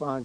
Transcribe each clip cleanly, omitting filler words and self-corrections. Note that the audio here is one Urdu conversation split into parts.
5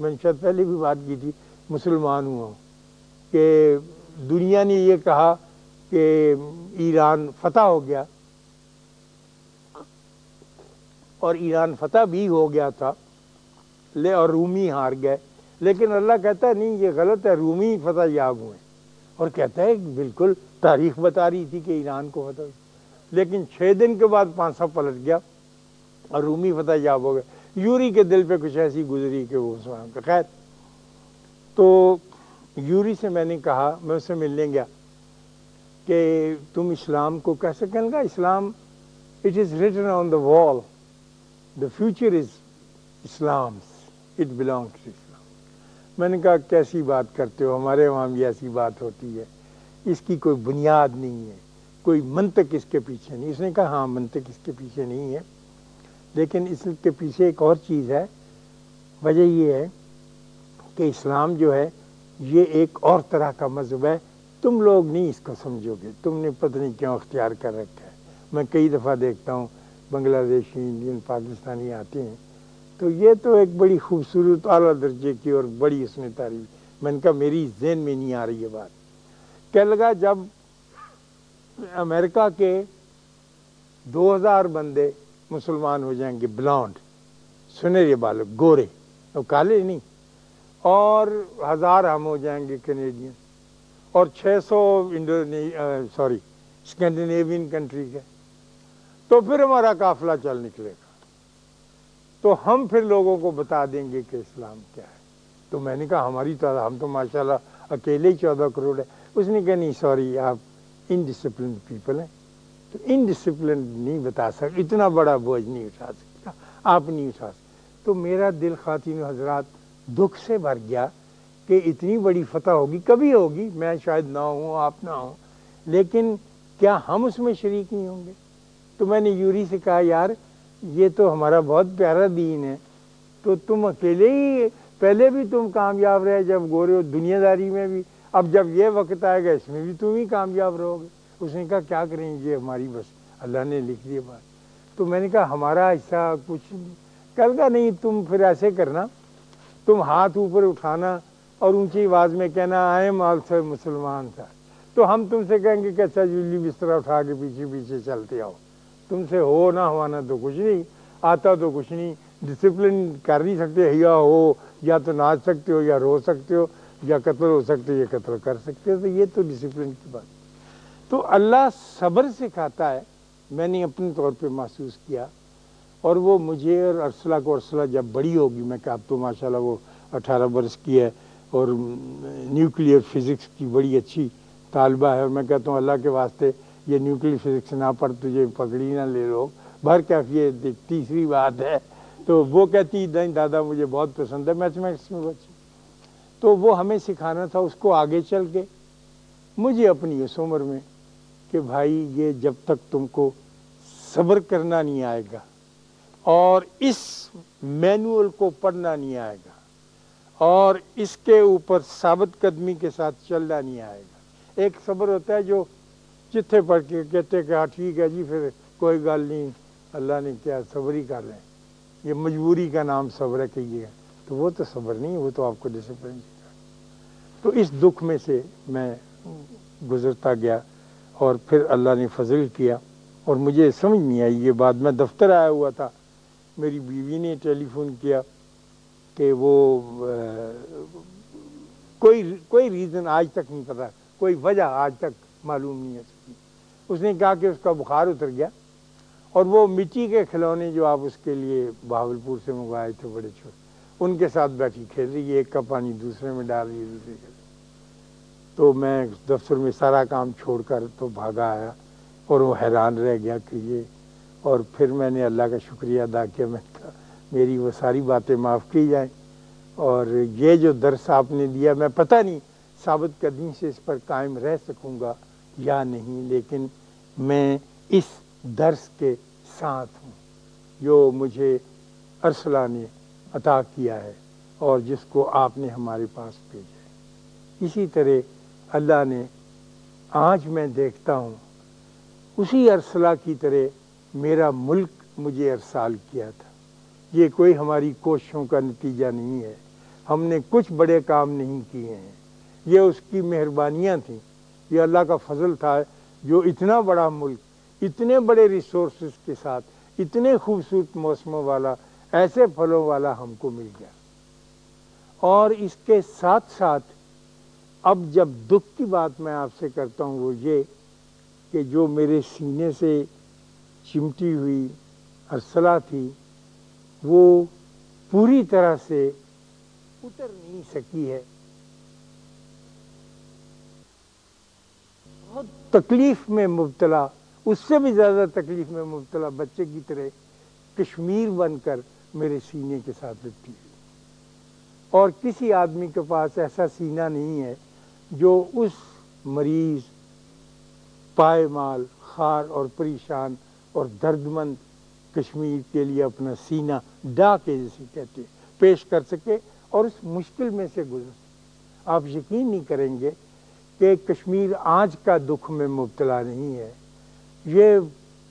میں نے شاید پہلے بھی بات کی تھی، مسلمان ہوا ہوں، کہ دنیا نے یہ کہا کہ ایران فتح ہو گیا، اور ایران فتح بھی ہو گیا تھا اور رومی ہار گئے، لیکن اللہ کہتا ہے نہیں، یہ غلط ہے، رومی فتح یاب ہوئے، اور کہتا ہے بالکل تاریخ بتا رہی تھی کہ ایران کو فتح ہوئی، لیکن 6 دن کے بعد پانسا پلٹ گیا اور رومی فتح یاب ہو گئے۔ یوری کے دل پہ کچھ ایسی گزری کہ وہ خیر، تو یوری سے میں نے کہا، میں اس سے ملنے گیا کہ تم اسلام کو کیسے کہنے گا؟ Islam it is written on the wall, the future is Islam's, it belongs to Islam. میں نے کہا کیسی بات کرتے ہو، ہمارے وہاں بھی ایسی بات ہوتی ہے، اس کی کوئی بنیاد نہیں ہے، کوئی منطق اس کے پیچھے نہیں۔ اس نے کہا ہاں منطق اس کے پیچھے نہیں ہے، لیکن اس کے پیچھے ایک اور چیز ہے، وجہ یہ ہے کہ اسلام جو ہے یہ ایک اور طرح کا مذہب ہے، تم لوگ نہیں اس کو سمجھو گے، تم نے پتہ نہیں کیوں اختیار کر رکھا ہے۔ میں کئی دفعہ دیکھتا ہوں بنگلہ دیشی، انڈین، پاکستانی آتے ہیں تو یہ تو ایک بڑی خوبصورت اعلیٰ درجے کی اور بڑی اس نے تعریف، میں نے کہا میری ذہن میں نہیں آ رہی یہ بات۔ کہنے لگا جب امریکہ کے 2000 بندے مسلمان ہو جائیں گے، بلانڈ، سنہرے بالوں، گورے، اور کالے نہیں، اور 1000 ہم ہو جائیں گے کینیڈین، اور 600 اسکینڈینیوین کنٹری کے، تو پھر ہمارا قافلہ چل نکلے گا، تو ہم پھر لوگوں کو بتا دیں گے کہ اسلام کیا ہے۔ تو میں نے کہا ہماری تعداد، ہم تو ماشاءاللہ اکیلے ہی 14 کروڑ ہے۔ اس نے کہا نہیں سوری، آپ انڈسپلنڈ پیپل ہیں، تو انڈسپلنڈ نہیں بتا سکتے، اتنا بڑا بوجھ نہیں اٹھا سکتا، آپ نہیں اٹھا سکتے۔ تو میرا دل خواتین و حضرات دکھ سے بھر گیا کہ اتنی بڑی فتح ہوگی، کبھی ہوگی، میں شاید نہ ہوں، آپ نہ ہوں، لیکن کیا ہم اس میں شریک نہیں ہوں گے؟ تو میں نے یوری سے کہا یار یہ تو ہمارا بہت پیارا دین ہے، تو تم اکیلے ہی پہلے بھی تم کامیاب رہے جب گورے ہو، دنیا داری میں بھی، اب جب یہ وقت آئے گا اس میں بھی تم ہی کامیاب رہو گے۔ اس نے کہا کیا کریں، یہ ہماری بس اللہ نے لکھ دی بات۔ تو میں نے کہا ہمارا ایسا کچھ نہیں۔ کل کا نہیں، تم پھر ایسے کرنا، تم ہاتھ اوپر اٹھانا اور اونچی آواز میں کہنا آئی ایم آلسو مسلمان تھا، تو ہم تم سے کہیں گے کہ اچھا جلی بستر اٹھا کے پیچھے پیچھے چلتے آؤ، تم سے ہو نہ ہوانا تو کچھ نہیں، آتا تو کچھ نہیں، ڈسپلن کر نہیں سکتے، یا ہو یا تو ناچ سکتے ہو، یا رو سکتے ہو، یا قتل ہو سکتے ہو، یا قتل کر سکتے ہو، تو یہ تو ڈسپلن کی بات۔ تو اللہ صبر سکھاتا ہے، میں نے اپنے طور پہ محسوس کیا، اور وہ مجھے اور ارسلہ کو، ارسلہ جب بڑی ہوگی، میں کہا اب تو ماشاءاللہ وہ 18 برس کی ہے اور نیوکلیئر فزکس کی بڑی اچھی طالبہ ہے، اور میں کہتا ہوں اللہ کے واسطے یہ نیوکلیئر فزکس نہ پڑھ تجھے پگڑی نہ لے لو، بھر کیف یہ تیسری بات ہے۔ تو وہ کہتی نہیں دادا مجھے بہت پسند ہے میتھمیٹکس میں بچے، تو وہ ہمیں سکھانا تھا اس کو آگے چل کے، مجھے اپنی اس عمر میں، کہ بھائی یہ جب تک تم کو صبر کرنا نہیں آئے گا اور اس مینول کو پڑھنا نہیں آئے گا اور اس کے اوپر ثابت قدمی کے ساتھ چلنا نہیں آئے گا۔ ایک صبر ہوتا ہے جو چٹھے پڑھ کے کہتے کہ ہاں ٹھیک ہے جی پھر کوئی گل نہیں، اللہ نے کیا صبر ہی کر لیں، یہ مجبوری کا نام صبر ہے کہیے گا، تو وہ تو صبر نہیں، وہ تو آپ کو ڈسپلن سکھائے۔ تو اس دکھ میں سے میں گزرتا گیا، اور پھر اللہ نے فضل کیا، اور مجھے سمجھ نہیں آئی یہ بات، میں دفتر آیا ہوا تھا، میری بیوی نے ٹیلی فون کیا کہ وہ کوئی ریزن آج تک نہیں پتا، کوئی وجہ آج تک معلوم نہیں ہے سکی۔ اس نے کہا کہ اس کا بخار اتر گیا، اور وہ مٹی کے کھلونے جو آپ اس کے لیے بہاولپور سے منگوائے تھے بڑے چھوٹے، ان کے ساتھ بیٹھی کھیل رہی ہے، ایک کا پانی دوسرے میں ڈال رہی ہے، دوسرے کا۔ تو میں دفتر میں سارا کام چھوڑ کر تو بھاگا آیا، اور وہ حیران رہ گیا کہ یہ، اور پھر میں نے اللہ کا شکریہ ادا کیا، میں نے کہا میری وہ ساری باتیں معاف کی جائیں، اور یہ جو درس آپ نے دیا میں پتہ نہیں ثابت قدمی سے اس پر قائم رہ سکوں گا یا نہیں، لیکن میں اس درس کے ساتھ ہوں جو مجھے ارسلہ نے عطا کیا ہے اور جس کو آپ نے ہمارے پاس بھیجا ہے۔ اسی طرح اللہ نے، آج میں دیکھتا ہوں اسی ارسلہ کی طرح میرا ملک مجھے ارسال کیا تھا، یہ کوئی ہماری کوششوں کا نتیجہ نہیں ہے، ہم نے کچھ بڑے کام نہیں کیے ہیں، یہ اس کی مہربانیاں تھیں، یہ اللہ کا فضل تھا جو اتنا بڑا ملک اتنے بڑے ریسورسز کے ساتھ اتنے خوبصورت موسموں والا ایسے پھلوں والا ہم کو مل گیا۔ اور اس کے ساتھ ساتھ اب جب دکھ کی بات میں آپ سے کرتا ہوں وہ یہ کہ جو میرے سینے سے چمٹی ہوئی ارسلہ تھی وہ پوری طرح سے اتر نہیں سکی ہے۔ بہت تکلیف میں مبتلا، اس سے بھی زیادہ تکلیف میں مبتلا بچے کی طرح کشمیر بن کر میرے سینے کے ساتھ لپٹی ہوئی، اور کسی آدمی کے پاس ایسا سینہ نہیں ہے جو اس مریض پائمال خار اور پریشان اور درد مند کشمیر کے لیے اپنا سینہ ڈا کے جسے کہتے پیش کر سکے اور اس مشکل میں سے گزر سکے۔ آپ یقین نہیں کریں گے کہ کشمیر آج کا دکھ میں مبتلا نہیں ہے، یہ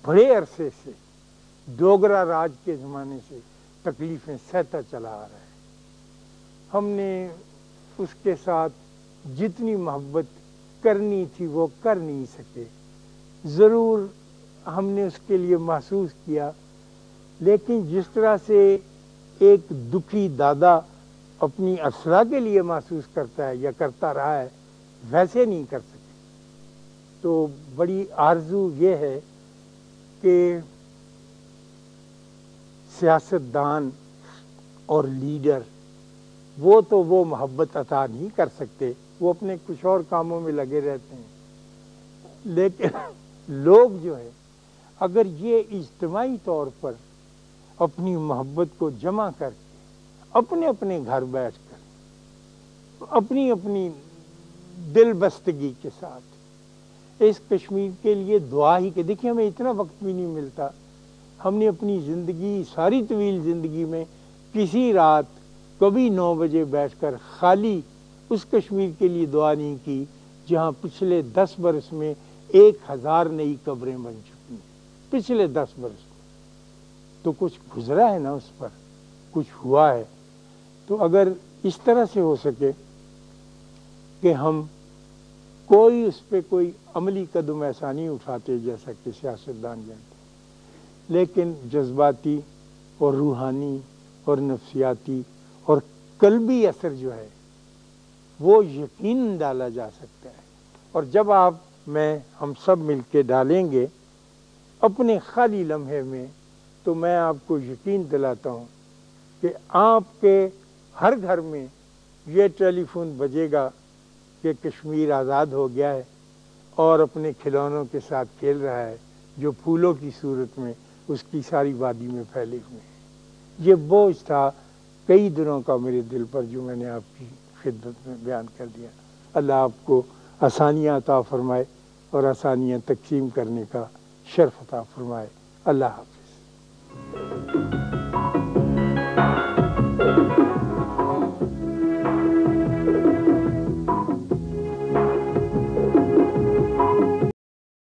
بڑے عرصے سے ڈوگرا راج کے زمانے سے تکلیفیں سہتا چلا آ رہا ہے۔ ہم نے اس کے ساتھ جتنی محبت کرنی تھی وہ کر نہیں سکے، ضرور ہم نے اس کے لیے محسوس کیا، لیکن جس طرح سے ایک دکھی دادا اپنی ارسلہ کے لیے محسوس کرتا ہے یا کرتا رہا ہے ویسے نہیں کر سکے۔ تو بڑی آرزو یہ ہے کہ سیاستدان اور لیڈر وہ تو وہ محبت عطا نہیں کر سکتے، وہ اپنے کچھ اور کاموں میں لگے رہتے ہیں، لیکن لوگ جو ہے اگر یہ اجتماعی طور پر اپنی محبت کو جمع کر کے اپنے اپنے گھر بیٹھ کر اپنی اپنی دل بستگی کے ساتھ اس کشمیر کے لیے دعا ہی کہ دیکھیں ہمیں اتنا وقت بھی نہیں ملتا، ہم نے اپنی زندگی ساری طویل زندگی میں کسی رات کبھی 9 بجے بیٹھ کر خالی اس کشمیر کے لیے دعا نہیں کی جہاں پچھلے 10 برس میں 1000 نئی قبریں بن چکی ہیں، پچھلے 10 برس میں تو کچھ گزرا ہے نا، اس پر کچھ ہوا ہے۔ تو اگر اس طرح سے ہو سکے کہ ہم کوئی اس پہ کوئی عملی قدم ایسا نہیں اٹھاتے جیسا کہ سیاستدان جانتے ہیں، لیکن جذباتی اور روحانی اور نفسیاتی اور قلبی اثر جو ہے وہ یقین ڈالا جا سکتا ہے، اور جب آپ میں ہم سب مل کے ڈالیں گے اپنے خالی لمحے میں تو میں آپ کو یقین دلاتا ہوں کہ آپ کے ہر گھر میں یہ ٹیلی فون بجے گا کہ کشمیر آزاد ہو گیا ہے اور اپنے کھلونوں کے ساتھ کھیل رہا ہے جو پھولوں کی صورت میں اس کی ساری وادی میں پھیلے ہوئے ہیں۔ یہ بوجھ تھا کئی دنوں کا میرے دل پر جو میں نے آپ کی خدمت میں بیان کر دیا۔ اللہ آپ کو آسانیاں عطا فرمائے اور آسانیاں تقسیم کرنے کا شرف عطا فرمائے۔ اللہ حافظ۔